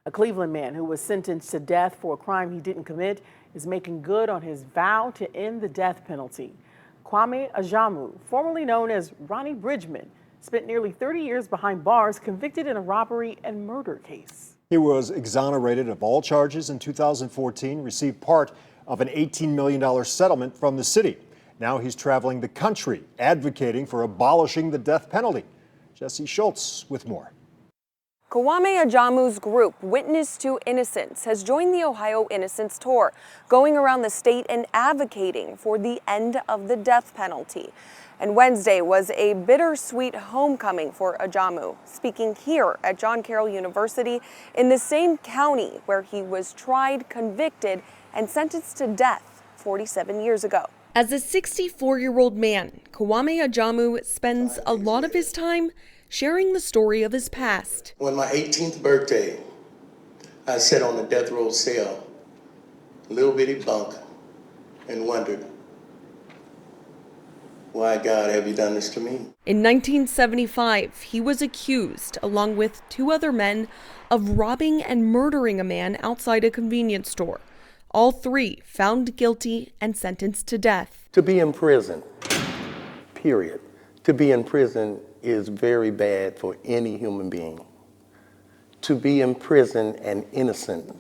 A Cleveland man who was sentenced to death for a crime he didn't commit is making good on his vow to end the death penalty. Kwame Ajamu, formerly known as Ronnie Bridgman, spent nearly 30 years behind bars, convicted in a robbery and murder case. He was exonerated of all charges in 2014, received part of an $18 million settlement from the city. Now he's traveling the country advocating for abolishing the death penalty. Jesse Schultz with more. Kwame Ajamu's group, Witness to Innocence, has joined the Ohio Innocence Tour, going around the state and advocating for the end of the death penalty. And Wednesday was a bittersweet homecoming for Ajamu, speaking here at John Carroll University in the same county where he was tried, convicted, and sentenced to death 47 years ago. As a 64-year-old man, Kwame Ajamu spends a lot of his time sharing the story of his past. On my 18th birthday, I sat on a death row cell, little bitty bunk, and wondered, why, God, have you done this to me? In 1975, he was accused, along with two other men, of robbing and murdering a man outside a convenience store. All three found guilty and sentenced to death. To be in prison, period. To be in prison is very bad for any human being. To be in prison and innocent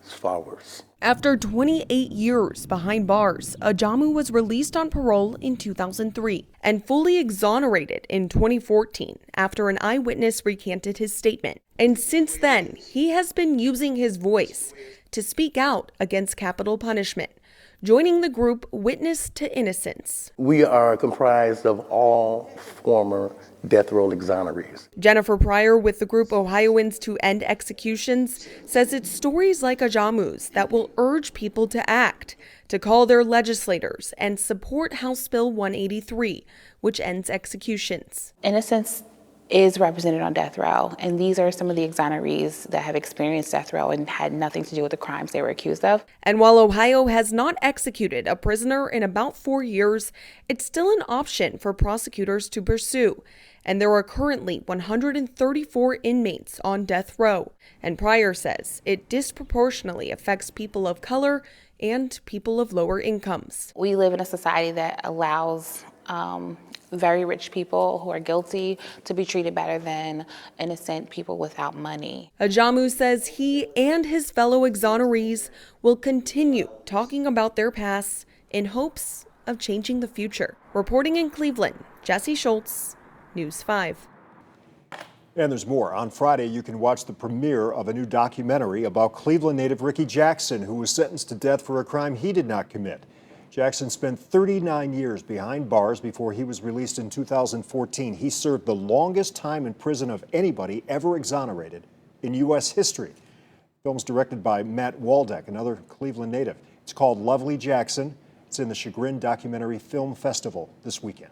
is far worse. After 28 years behind bars, Ajamu was released on parole in 2003 and fully exonerated in 2014 after an eyewitness recanted his statement. And since then, he has been using his voice to speak out against capital punishment, joining the group Witness to Innocence. We are comprised of all former death row exonerees. Jennifer Pryor with the group Ohioans to End Executions says it's stories like Ajamu's that will urge people to act, to call their legislators and support House Bill 183, which ends executions. Innocence is represented on death row, and these are some of the exonerees that have experienced death row and had nothing to do with the crimes they were accused of. And while Ohio has not executed a prisoner in about 4 years, it's still an option for prosecutors to pursue. And there are currently 134 inmates on death row. And Pryor says it disproportionately affects people of color and people of lower incomes. We live in a society that allows very rich people who are guilty to be treated better than innocent people without money. Ajamu says he and his fellow exonerees will continue talking about their past in hopes of changing the future. Reporting in Cleveland, Jesse Schultz, News 5. And there's more. On Friday, you can watch the premiere of a new documentary about Cleveland native Ricky Jackson, who was sentenced to death for a crime he did not commit. Jackson spent 39 years behind bars before he was released in 2014. He served the longest time in prison of anybody ever exonerated in U.S. history. The film's directed by Matt Waldeck, another Cleveland native. It's called Lovely Jackson. It's in the Chagrin Documentary Film Festival this weekend.